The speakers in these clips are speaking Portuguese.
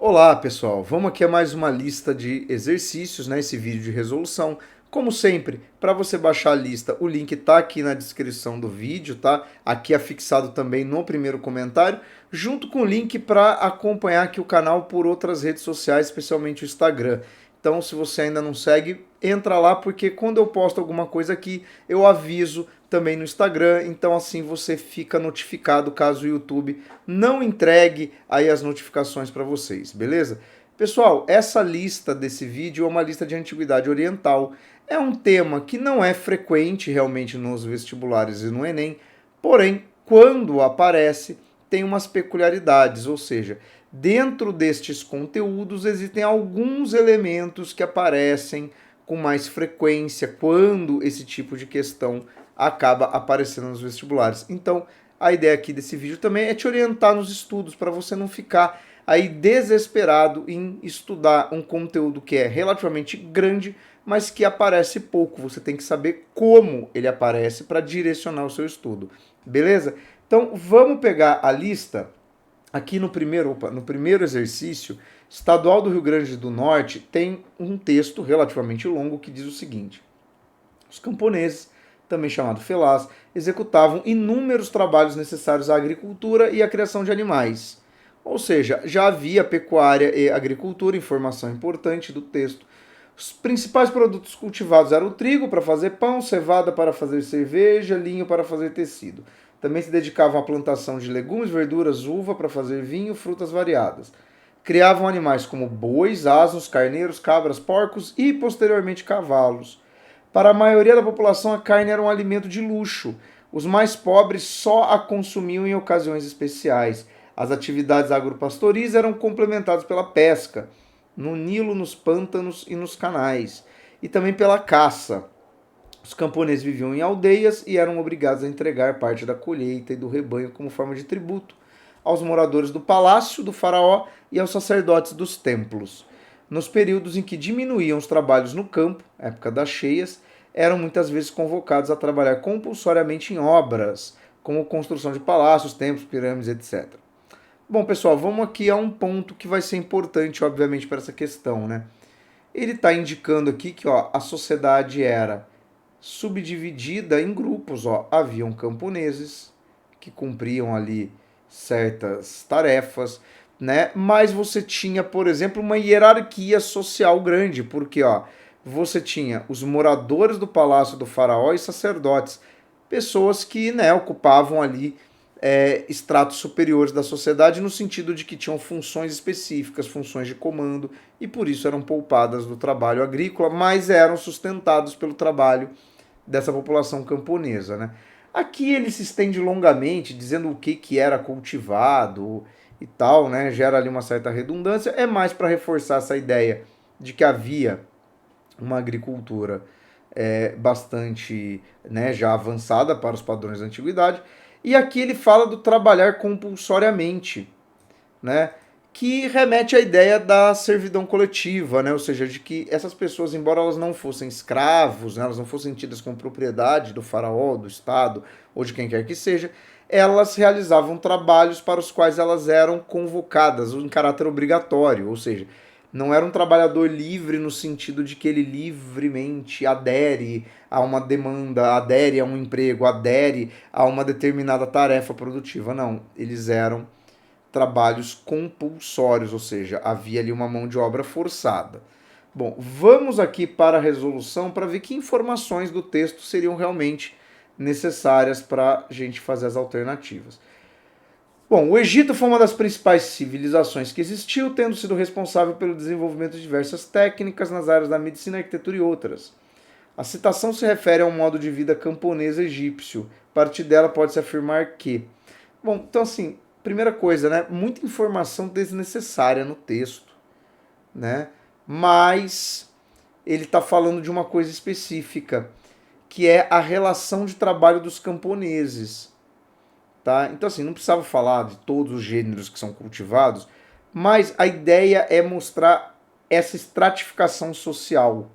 Olá, pessoal. Vamos aqui a mais uma lista de exercícios, né? Esse vídeo de resolução. Como sempre, para você baixar a lista, o link está aqui na descrição do vídeo, tá? Aqui afixado também no primeiro comentário, junto com o link para acompanhar aqui o canal por outras redes sociais, especialmente o Instagram. Então, se você ainda não segue, entra lá, porque quando eu posto alguma coisa aqui, eu aviso também no Instagram, então assim você fica notificado caso o YouTube não entregue aí as notificações para vocês, beleza? Pessoal, essa lista desse vídeo é uma lista de antiguidade oriental. É um tema que não é frequente realmente nos vestibulares e no Enem, porém, quando aparece, tem umas peculiaridades, ou seja, dentro destes conteúdos existem alguns elementos que aparecem com mais frequência quando esse tipo de questão acaba aparecendo nos vestibulares. Então, a ideia aqui desse vídeo também é te orientar nos estudos para você não ficar aí desesperado em estudar um conteúdo que é relativamente grande, mas que aparece pouco. Você tem que saber como ele aparece para direcionar o seu estudo. Beleza? Então, vamos pegar a lista aqui no primeiro exercício. Estadual do Rio Grande do Norte tem um texto relativamente longo que diz o seguinte: os camponeses, também chamado felás, executavam inúmeros trabalhos necessários à agricultura e à criação de animais. Ou seja, já havia pecuária e agricultura, informação importante do texto. Os principais produtos cultivados eram o trigo para fazer pão, cevada para fazer cerveja, linho para fazer tecido. Também se dedicavam à plantação de legumes, verduras, uva para fazer vinho, frutas variadas. Criavam animais como bois, asnos, carneiros, cabras, porcos e, posteriormente, cavalos. Para a maioria da população, a carne era um alimento de luxo. Os mais pobres só a consumiam em ocasiões especiais. As atividades agropastoris eram complementadas pela pesca, no Nilo, nos pântanos e nos canais, e também pela caça. Os camponeses viviam em aldeias e eram obrigados a entregar parte da colheita e do rebanho como forma de tributo aos moradores do palácio do faraó e aos sacerdotes dos templos. Nos períodos em que diminuíam os trabalhos no campo, época das cheias, eram muitas vezes convocados a trabalhar compulsoriamente em obras, como construção de palácios, templos, pirâmides, etc. Bom, pessoal, vamos aqui a um ponto que vai ser importante, obviamente, para essa questão, né? Ele está indicando aqui que a sociedade era subdividida em grupos. Haviam camponeses que cumpriam ali certas tarefas, né? Mas você tinha, por exemplo, uma hierarquia social grande, porque você tinha os moradores do palácio do faraó e sacerdotes, pessoas que, né, ocupavam ali estratos superiores da sociedade no sentido de que tinham funções específicas, funções de comando, e por isso eram poupadas do trabalho agrícola, mas eram sustentados pelo trabalho dessa população camponesa, né? Aqui ele se estende longamente, dizendo o que era cultivado e tal, né? Gera ali uma certa redundância. É mais para reforçar essa ideia de que havia uma agricultura bastante, né, já avançada para os padrões da antiguidade. E aqui ele fala do trabalhar compulsoriamente, né? Que remete à ideia da servidão coletiva, né? Ou seja, de que essas pessoas, embora elas não fossem escravos, né, elas não fossem tidas como propriedade do faraó, do Estado ou de quem quer que seja, elas realizavam trabalhos para os quais elas eram convocadas em caráter obrigatório, ou seja, não era um trabalhador livre no sentido de que ele livremente adere a uma demanda, adere a um emprego, adere a uma determinada tarefa produtiva. Não, eles eram trabalhos compulsórios, ou seja, havia ali uma mão de obra forçada. Bom, vamos aqui para a resolução para ver que informações do texto seriam realmente necessárias para a gente fazer as alternativas. Bom, o Egito foi uma das principais civilizações que existiu, tendo sido responsável pelo desenvolvimento de diversas técnicas nas áreas da medicina, arquitetura e outras. A citação se refere a um modo de vida camponês egípcio. A partir dela pode-se afirmar que... Bom, então assim, primeira coisa, né? Muita informação desnecessária no texto, né? Mas ele está falando de uma coisa específica, que é a relação de trabalho dos camponeses, tá? Então assim, não precisava falar de todos os gêneros que são cultivados, mas a ideia é mostrar essa estratificação social.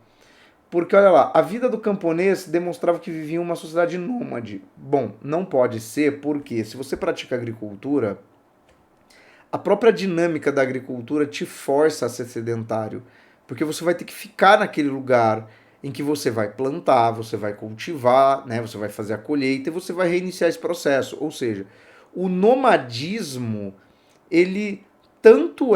Porque olha lá, a vida do camponês demonstrava que vivia em uma sociedade nômade. Bom, não pode ser, porque se você pratica agricultura, A própria dinâmica da agricultura te força a ser sedentário, porque você vai ter que ficar naquele lugar em que você vai plantar, você vai cultivar, né, você vai fazer a colheita e você vai reiniciar esse processo. Ou seja, o nomadismo, ele tanto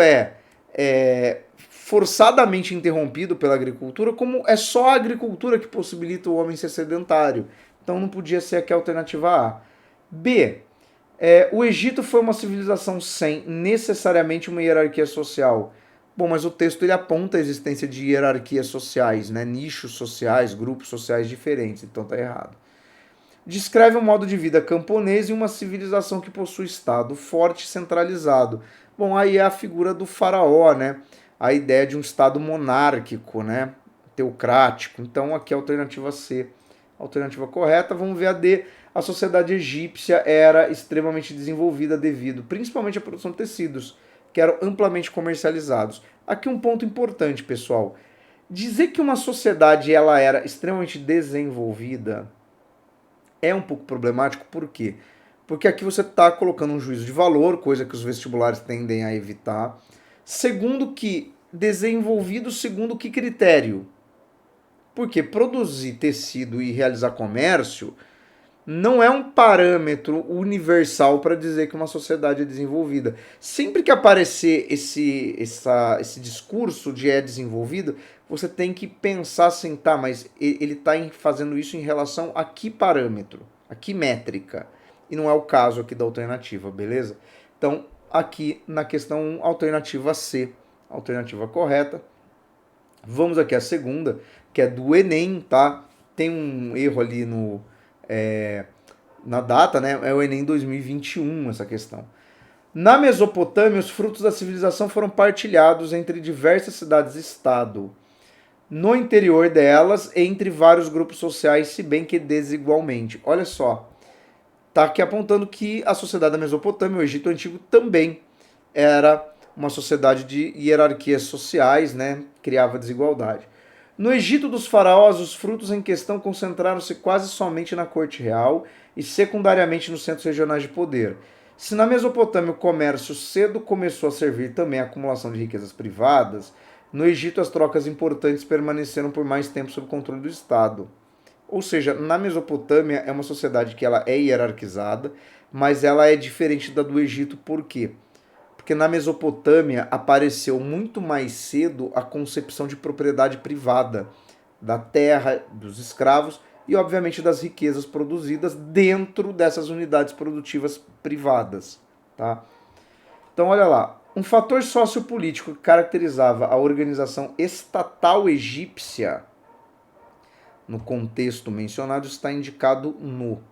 forçadamente interrompido pela agricultura, como é só a agricultura que possibilita o homem ser sedentário. Então não podia ser aqui a alternativa A. B. O Egito foi uma civilização sem necessariamente uma hierarquia social. Bom, mas o texto ele aponta a existência de hierarquias sociais, né? Nichos sociais, grupos sociais diferentes, então tá errado. Descreve um modo de vida camponês e uma civilização que possui estado forte e centralizado. Bom, aí é a figura do faraó, né? A ideia de um estado monárquico, né? Teocrático. Então aqui é a alternativa C. Alternativa correta, vamos ver a D. A sociedade egípcia era extremamente desenvolvida devido principalmente à produção de tecidos, que eram amplamente comercializados. Aqui um ponto importante, pessoal. Dizer que uma sociedade ela era extremamente desenvolvida é um pouco problemático, por quê? Porque aqui você está colocando um juízo de valor, coisa que os vestibulares tendem a evitar. Segundo que, desenvolvido segundo que critério? Porque produzir tecido e realizar comércio não é um parâmetro universal para dizer que uma sociedade é desenvolvida. Sempre que aparecer esse discurso de é desenvolvido, você tem que pensar assim, tá, mas ele está fazendo isso em relação a que parâmetro, a que métrica? E não é o caso aqui da alternativa, beleza? Então, aqui na questão 1, alternativa C, alternativa correta. Vamos aqui à segunda, que é do Enem, tá? Tem um erro ali na data, né? É o Enem 2021 essa questão. Na Mesopotâmia, os frutos da civilização foram partilhados entre diversas cidades-estado. No interior delas, entre vários grupos sociais, se bem que desigualmente. Olha só, tá aqui apontando que a sociedade da Mesopotâmia, o Egito Antigo, também era uma sociedade de hierarquias sociais, né? Criava desigualdade. No Egito dos faraós, os frutos em questão concentraram-se quase somente na corte real e secundariamente nos centros regionais de poder. Se na Mesopotâmia o comércio cedo começou a servir também à acumulação de riquezas privadas, no Egito as trocas importantes permaneceram por mais tempo sob controle do Estado. Ou seja, na Mesopotâmia é uma sociedade que ela é hierarquizada, mas ela é diferente da do Egito, por quê? Porque na Mesopotâmia apareceu muito mais cedo a concepção de propriedade privada da terra, dos escravos e, obviamente, das riquezas produzidas dentro dessas unidades produtivas privadas. Tá? Então, olha lá. Um fator sociopolítico que caracterizava a organização estatal egípcia, no contexto mencionado, está indicado no.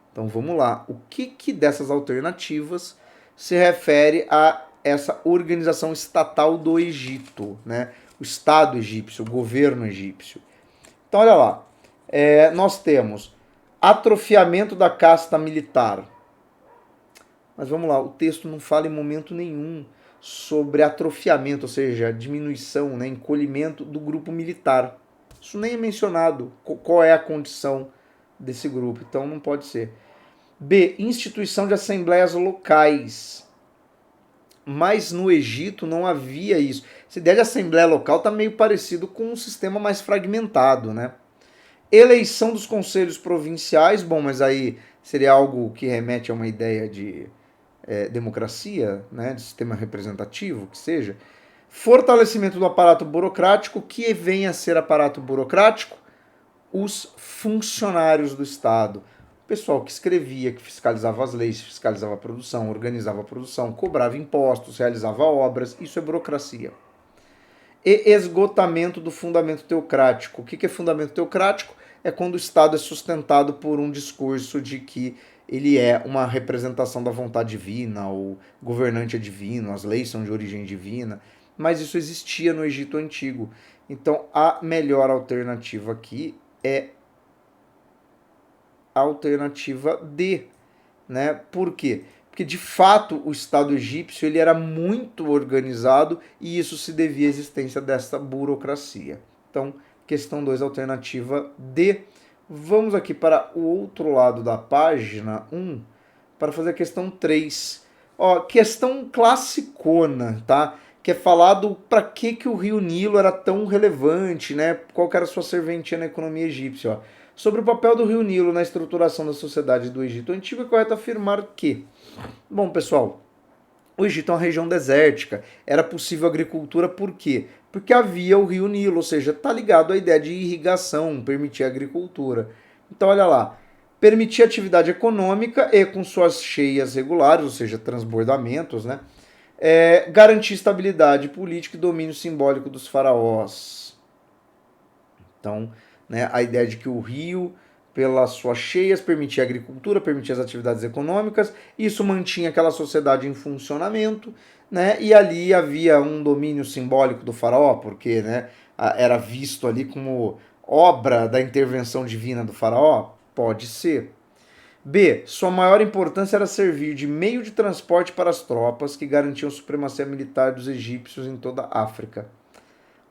Então, vamos lá. O que dessas alternativas se refere a essa organização estatal do Egito, né? O Estado egípcio, o governo egípcio. Então, olha lá, nós temos atrofiamento da casta militar. Mas vamos lá, o texto não fala em momento nenhum sobre atrofiamento, ou seja, diminuição, né, encolhimento do grupo militar. Isso nem é mencionado. Qual é a condição desse grupo? Então, não pode ser. B. Instituição de assembleias locais. Mas no Egito não havia isso. Essa ideia de assembleia local está meio parecido com um sistema mais fragmentado, né? Eleição dos conselhos provinciais, bom, mas aí seria algo que remete a uma ideia de democracia, né, de sistema representativo, que seja. Fortalecimento do aparato burocrático, que vem a ser aparato burocrático? Os funcionários do Estado. O pessoal que escrevia, que fiscalizava as leis, fiscalizava a produção, organizava a produção, cobrava impostos, realizava obras, isso é burocracia. E esgotamento do fundamento teocrático. O que é fundamento teocrático? É quando o Estado é sustentado por um discurso de que ele é uma representação da vontade divina, o governante é divino, as leis são de origem divina, mas isso existia no Egito Antigo. Então a melhor alternativa aqui é a alternativa D, né? Por quê? Porque de fato o Estado egípcio ele era muito organizado e isso se devia à existência dessa burocracia. Então, questão 2, alternativa D. Vamos aqui para o outro lado da página 1 para fazer a questão 3. Ó, questão classicona, tá? Que é falado para que o Rio Nilo era tão relevante, né? Qual que era a sua serventia na economia egípcia, ó. Sobre o papel do Rio Nilo na estruturação da sociedade do Egito Antigo, é correto afirmar que... Bom, pessoal, o Egito é uma região desértica. Era possível agricultura por quê? Porque havia o rio Nilo, ou seja, está ligado à ideia de irrigação, permitir a agricultura. Então, olha lá, permitir atividade econômica e com suas cheias regulares, ou seja, transbordamentos, né? Garantir estabilidade política e domínio simbólico dos faraós. Então, né, a ideia de que o rio, pelas suas cheias, permitia a agricultura, permitia as atividades econômicas, isso mantinha aquela sociedade em funcionamento, né, e ali havia um domínio simbólico do faraó, porque, né, era visto ali como obra da intervenção divina do faraó? Pode ser. B. Sua maior importância era servir de meio de transporte para as tropas que garantiam a supremacia militar dos egípcios em toda a África.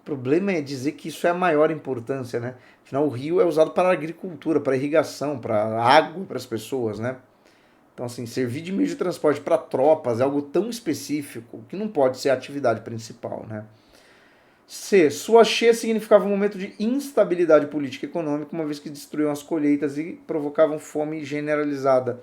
O problema é dizer que isso é a maior importância, né? Afinal, o rio é usado para agricultura, para irrigação, para água para as pessoas, né? Então, assim, servir de meio de transporte para tropas é algo tão específico que não pode ser a atividade principal, né? C. Sua cheia significava um momento de instabilidade política e econômica, uma vez que destruíam as colheitas e provocavam fome generalizada.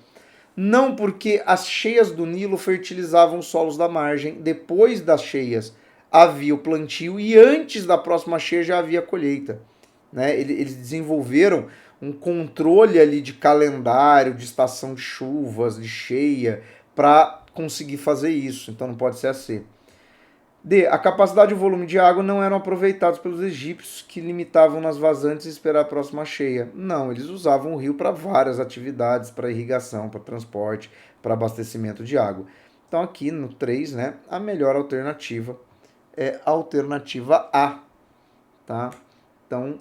Não porque as cheias do Nilo fertilizavam os solos da margem, depois das cheias havia o plantio e antes da próxima cheia já havia a colheita. Né? Eles desenvolveram um controle ali de calendário, de estação de chuvas, de cheia, para conseguir fazer isso. Então não pode ser assim. D. A capacidade e o volume de água não eram aproveitados pelos egípcios, que limitavam nas vazantes e esperar a próxima cheia. Não, eles usavam o rio para várias atividades, para irrigação, para transporte, para abastecimento de água. Então aqui no 3, né, a melhor alternativa é a alternativa A, tá? Então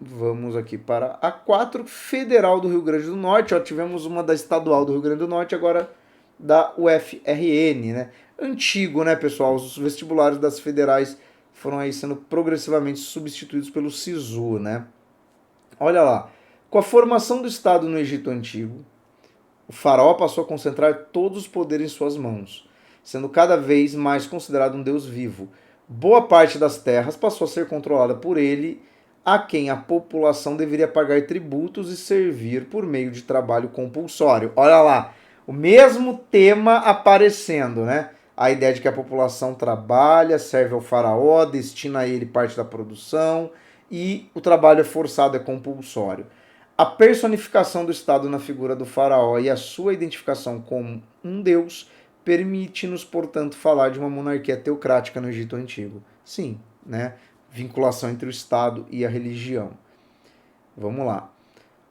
vamos aqui para a 4, Federal do Rio Grande do Norte. Ó, tivemos uma da Estadual do Rio Grande do Norte, agora da UFRN, né? Antigo, né, pessoal? Os vestibulares das federais foram aí sendo progressivamente substituídos pelo SISU, né? Olha lá. Com a formação do Estado no Egito Antigo, o faraó passou a concentrar todos os poderes em suas mãos, sendo cada vez mais considerado um deus vivo. Boa parte das terras passou a ser controlada por ele, a quem a população deveria pagar tributos e servir por meio de trabalho compulsório. Olha lá, o mesmo tema aparecendo, né? A ideia de que a população trabalha, serve ao faraó, destina a ele parte da produção e o trabalho é forçado, é compulsório. A personificação do Estado na figura do faraó e a sua identificação como um deus permite-nos, portanto, falar de uma monarquia teocrática no Egito Antigo. Sim, né? Vinculação entre o Estado e a religião. Vamos lá.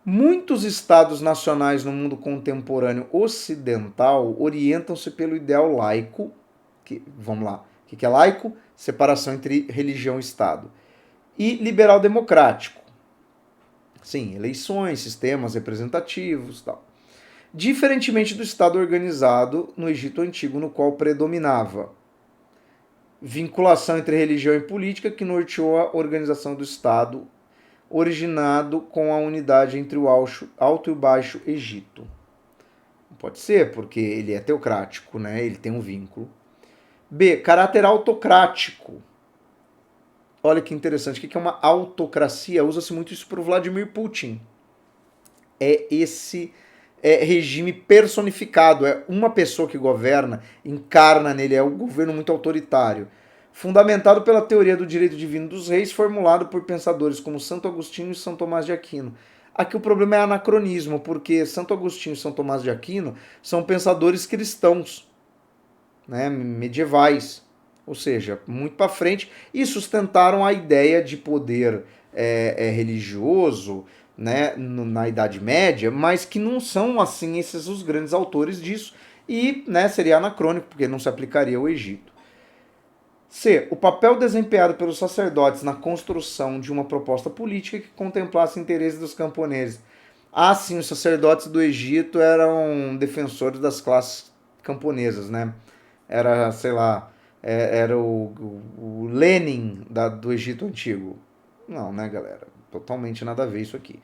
Muitos estados nacionais no mundo contemporâneo ocidental orientam-se pelo ideal laico, vamos lá, o que é laico? Separação entre religião e Estado. E liberal democrático. Sim, eleições, sistemas representativos, tal. Diferentemente do Estado organizado no Egito Antigo, no qual predominava vinculação entre religião e política, que norteou a organização do Estado, originado com a unidade entre o Alto e o Baixo Egito. Pode ser, porque ele é teocrático, né? Ele tem um vínculo. B. Caráter autocrático. Olha que interessante. O que é uma autocracia? Usa-se muito isso para o Vladimir Putin. É esse regime personificado. É uma pessoa que governa, encarna nele. É um governo muito autoritário. Fundamentado pela teoria do direito divino dos reis, formulado por pensadores como Santo Agostinho e São Tomás de Aquino. Aqui o problema é anacronismo, porque Santo Agostinho e São Tomás de Aquino são pensadores cristãos, né, medievais, ou seja, muito para frente, e sustentaram a ideia de poder religioso, né, na Idade Média, mas que não são assim esses os grandes autores disso, e, né, seria anacrônico, porque não se aplicaria ao Egito. C. O papel desempenhado pelos sacerdotes na construção de uma proposta política que contemplasse interesses dos camponeses. Ah, sim, os sacerdotes do Egito eram defensores das classes camponesas, né? Era, sei lá, era o Lenin do Egito Antigo. Não, né, galera? Totalmente nada a ver isso aqui.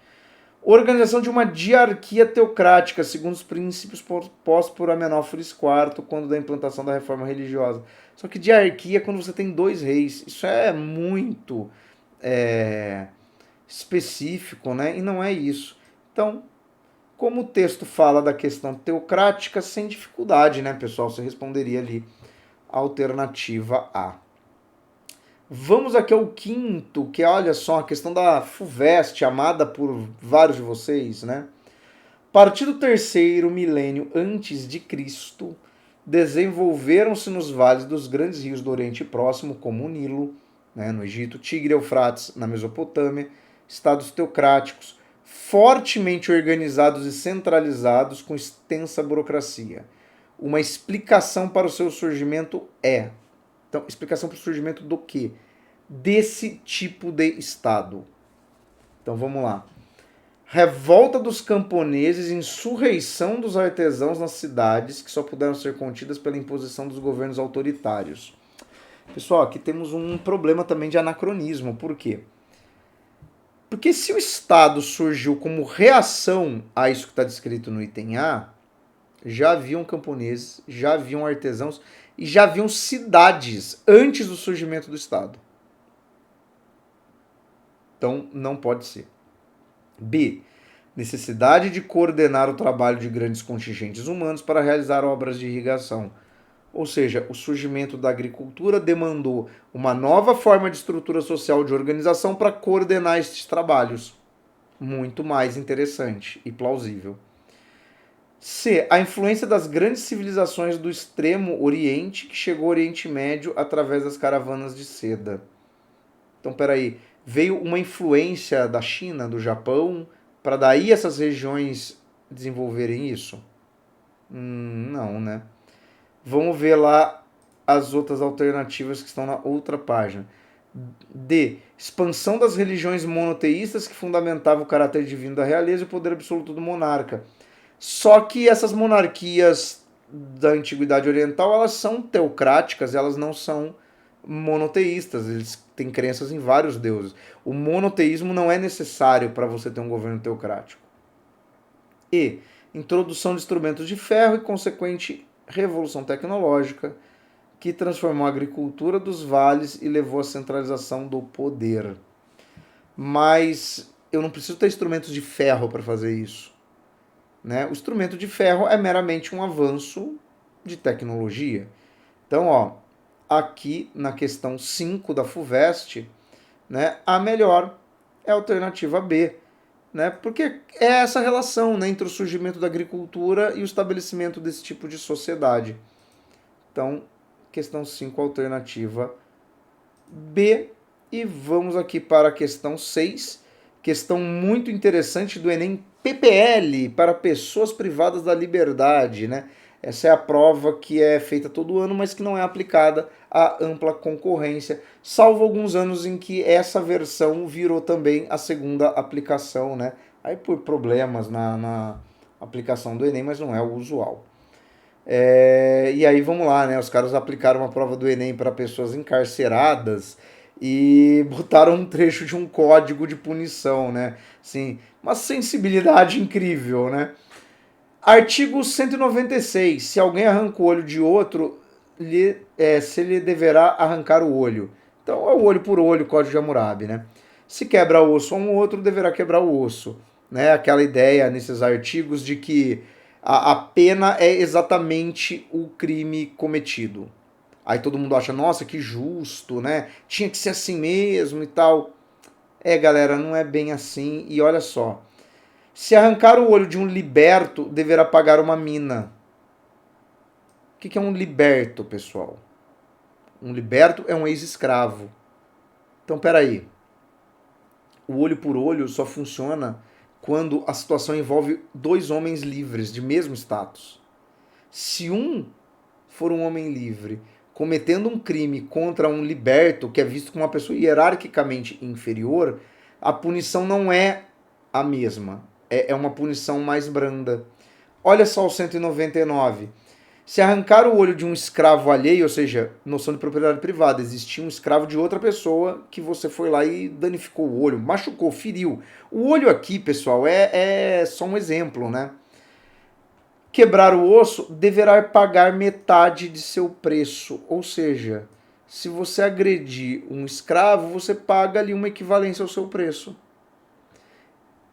Organização de uma diarquia teocrática, segundo os princípios postos por Amenófis IV, quando da implantação da reforma religiosa. Só que diarquia é quando você tem 2 reis. Isso é muito específico, né? E não é isso. Então, como o texto fala da questão teocrática, sem dificuldade, né, pessoal? Você responderia ali a alternativa A. Vamos aqui ao quinto, que é, olha só, a questão da FUVEST, amada por vários de vocês, né? A partir do terceiro milênio antes de Cristo, desenvolveram-se nos vales dos grandes rios do Oriente Próximo, como o Nilo, né, no Egito, Tigre e Eufrates, na Mesopotâmia, estados teocráticos, fortemente organizados e centralizados, com extensa burocracia. Uma explicação para o seu surgimento é... Então, explicação para o surgimento do quê? Desse tipo de Estado. Então, vamos lá. Revolta dos camponeses, insurreição dos artesãos nas cidades, que só puderam ser contidas pela imposição dos governos autoritários. Pessoal, aqui temos um problema também de anacronismo. Por quê? Porque se o Estado surgiu como reação a isso que está descrito no item A, já haviam camponeses, já haviam artesãos e já haviam cidades antes do surgimento do Estado. Então, não pode ser. B. Necessidade de coordenar o trabalho de grandes contingentes humanos para realizar obras de irrigação. Ou seja, o surgimento da agricultura demandou uma nova forma de estrutura social de organização para coordenar estes trabalhos. Muito mais interessante e plausível. C. A influência das grandes civilizações do extremo Oriente que chegou ao Oriente Médio através das caravanas de seda. Então, peraí, veio uma influência da China, do Japão, para daí essas regiões desenvolverem isso? Não, né? Vamos ver lá as outras alternativas que estão na outra página. D. Expansão das religiões monoteístas que fundamentavam o caráter divino da realeza e o poder absoluto do monarca. Só que essas monarquias da Antiguidade Oriental, elas são teocráticas, elas não são monoteístas, eles têm crenças em vários deuses. O monoteísmo não é necessário para você ter um governo teocrático. E introdução de instrumentos de ferro e consequente revolução tecnológica que transformou a agricultura dos vales e levou à centralização do poder. Mas eu não preciso ter instrumentos de ferro para fazer isso. Né? O instrumento de ferro é meramente um avanço de tecnologia. Então, ó, aqui na questão 5 da FUVEST, né, a melhor é a alternativa B, né, porque é essa relação, né, entre o surgimento da agricultura e o estabelecimento desse tipo de sociedade. Então, questão 5, alternativa B. E vamos aqui para a questão 6, questão muito interessante do Enem PPL, para pessoas privadas da liberdade, né? Essa é a prova que é feita todo ano, mas que não é aplicada à ampla concorrência, salvo alguns anos em que essa versão virou também a segunda aplicação, né? Aí por problemas na aplicação do Enem, mas não é o usual. E aí vamos lá, né? Os caras aplicaram uma prova do Enem para pessoas encarceradas e botaram um trecho de um código de punição, né? Assim, uma sensibilidade incrível, né? Artigo 196. Se alguém arranca o olho de outro, se ele deverá arrancar o olho. Então é o olho por olho, Código de Hammurabi, né? Se quebra osso a um outro, deverá quebrar o osso. Né? Aquela ideia nesses artigos de que a pena é exatamente o crime cometido. Aí todo mundo acha, nossa, que justo, né? Tinha que ser assim mesmo e tal. Galera, não é bem assim. E olha só, se arrancar o olho de um liberto, deverá pagar uma mina. O que é um liberto, pessoal? Um liberto é um ex-escravo. Então, peraí. O olho por olho só funciona quando a situação envolve 2 homens livres, de mesmo status. Se um for um homem livre cometendo um crime contra um liberto, que é visto como uma pessoa hierarquicamente inferior, a punição não é a mesma. É uma punição mais branda. Olha só o 199. Se arrancar o olho de um escravo alheio, ou seja, noção de propriedade privada, existia um escravo de outra pessoa que você foi lá e danificou o olho, machucou, feriu. O olho aqui, pessoal, é só um exemplo, né? Quebrar o osso, deverá pagar metade de seu preço. Ou seja, se você agredir um escravo, você paga ali uma equivalência ao seu preço.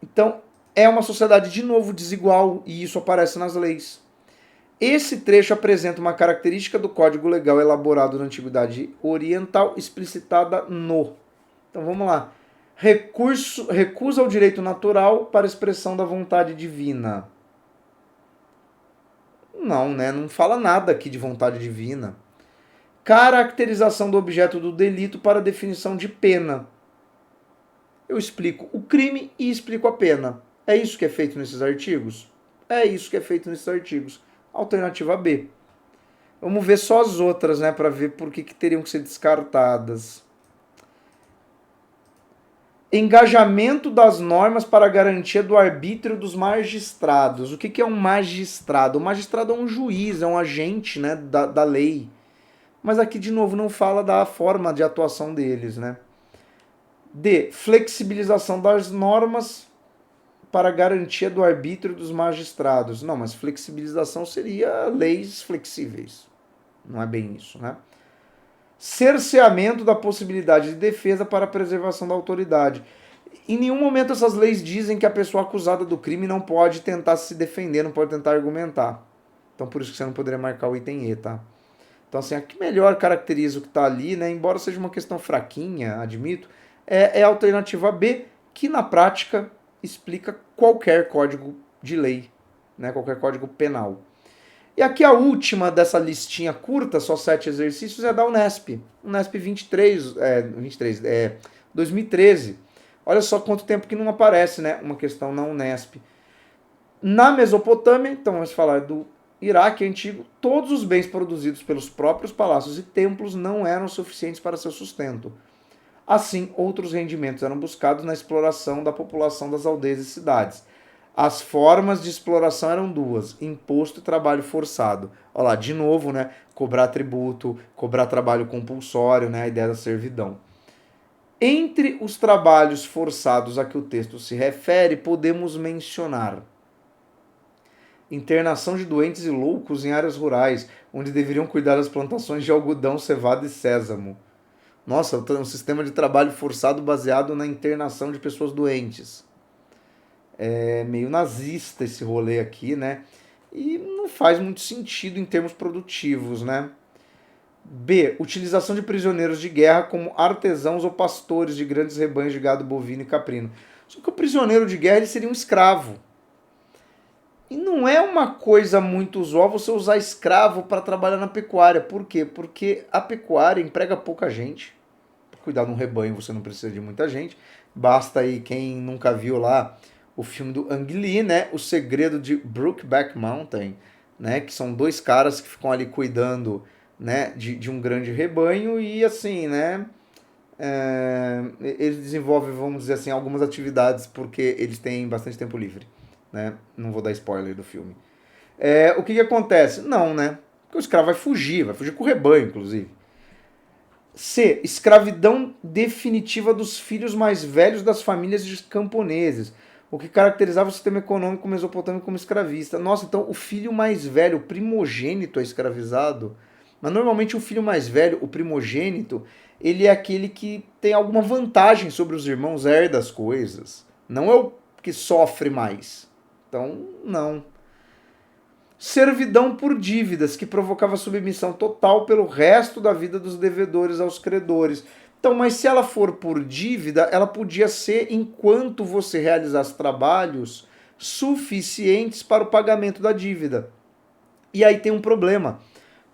Então, é uma sociedade, de novo, desigual, e isso aparece nas leis. Esse trecho apresenta uma característica do Código Legal elaborado na Antiguidade Oriental, explicitada no. Então vamos lá. Recusa ao direito natural para expressão da vontade divina. Não, né? Não fala nada aqui de vontade divina. Caracterização do objeto do delito para definição de pena. Eu explico o crime e explico a pena. É isso que é feito nesses artigos? É isso que é feito nesses artigos. Alternativa B. Vamos ver só as outras, né, para ver por que teriam que ser descartadas. Engajamento das normas para a garantia do arbítrio dos magistrados. O que é um magistrado? O magistrado é um juiz, é um agente, né, da lei. Mas aqui, de novo, não fala da forma de atuação deles, né? D. Flexibilização das normas para a garantia do arbítrio dos magistrados. Não, mas flexibilização seria leis flexíveis. Não é bem isso, né? Cerceamento da possibilidade de defesa para a preservação da autoridade. Em nenhum momento essas leis dizem que a pessoa acusada do crime não pode tentar se defender, não pode tentar argumentar. Então por isso que você não poderia marcar o item E, tá? Então assim, a que melhor caracteriza o que está ali, né? Embora seja uma questão fraquinha, admito, é a alternativa B, que na prática explica qualquer código de lei, né? Qualquer código penal. E aqui a última dessa listinha curta, só 7 exercícios, é da Unesp. Unesp 2013. Olha só quanto tempo que não aparece, né? Uma questão na Unesp. Na Mesopotâmia, então vamos falar do Iraque antigo, todos os bens produzidos pelos próprios palácios e templos não eram suficientes para seu sustento. Assim, outros rendimentos eram buscados na exploração da população das aldeias e cidades. As formas de exploração eram duas: imposto e trabalho forçado. Olha lá, de novo, né? Cobrar tributo, cobrar trabalho compulsório, né? A ideia da servidão. Entre os trabalhos forçados a que o texto se refere, podemos mencionar internação de doentes e loucos em áreas rurais, onde deveriam cuidar das plantações de algodão, cevada e sésamo. Nossa, um sistema de trabalho forçado baseado na internação de pessoas doentes. É meio nazista esse rolê aqui, né? E não faz muito sentido em termos produtivos, né? B. Utilização de prisioneiros de guerra como artesãos ou pastores de grandes rebanhos de gado bovino e caprino. Só que o prisioneiro de guerra ele seria um escravo. E não é uma coisa muito usual você usar escravo para trabalhar na pecuária. Por quê? Porque a pecuária emprega pouca gente. Para cuidar de um rebanho você não precisa de muita gente. Basta aí quem nunca viu lá o filme do Ang Lee, né? O Segredo de Brokeback Mountain, né? Que são dois caras que ficam ali cuidando, né, de um grande rebanho e assim, né? Eles desenvolvem, vamos dizer assim, algumas atividades porque eles têm bastante tempo livre, né? Não vou dar spoiler do filme. O que acontece? Não, né? Porque o escravo vai fugir com o rebanho, inclusive. C. Escravidão definitiva dos filhos mais velhos das famílias de camponeses, o que caracterizava o sistema econômico mesopotâmico como escravista. Nossa, então o filho mais velho, o primogênito, é escravizado. Mas normalmente o filho mais velho, o primogênito, ele é aquele que tem alguma vantagem sobre os irmãos, herda as coisas. Não é o que sofre mais. Então, não. Servidão por dívidas, que provocava submissão total pelo resto da vida dos devedores aos credores. Então, mas se ela for por dívida, ela podia ser enquanto você realizasse trabalhos suficientes para o pagamento da dívida. E aí tem um problema.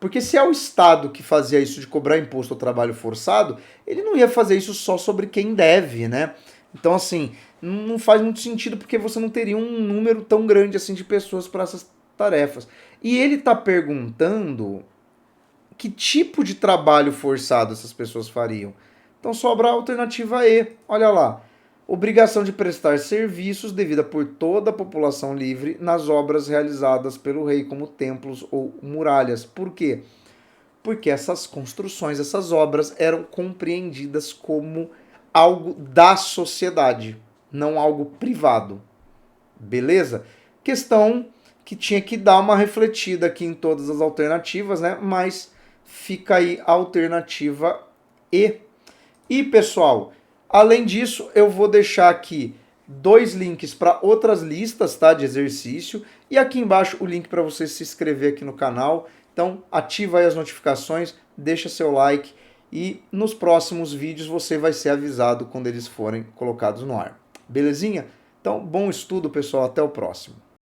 Porque se é o Estado que fazia isso de cobrar imposto ao trabalho forçado, ele não ia fazer isso só sobre quem deve, né? Então, assim, não faz muito sentido porque você não teria um número tão grande assim de pessoas para essas tarefas. E ele está perguntando que tipo de trabalho forçado essas pessoas fariam. Então sobra a alternativa E. Olha lá. Obrigação de prestar serviços devida por toda a população livre nas obras realizadas pelo rei, como templos ou muralhas. Por quê? Porque essas construções, essas obras eram compreendidas como algo da sociedade, não algo privado. Beleza? Questão que tinha que dar uma refletida aqui em todas as alternativas, né? Mas fica aí a alternativa E. E, pessoal, além disso, eu vou deixar aqui 2 links para outras listas, tá, de exercício, e aqui embaixo o link para você se inscrever aqui no canal. Então, ativa aí as notificações, deixa seu like e nos próximos vídeos você vai ser avisado quando eles forem colocados no ar. Belezinha? Então, bom estudo, pessoal, até o próximo.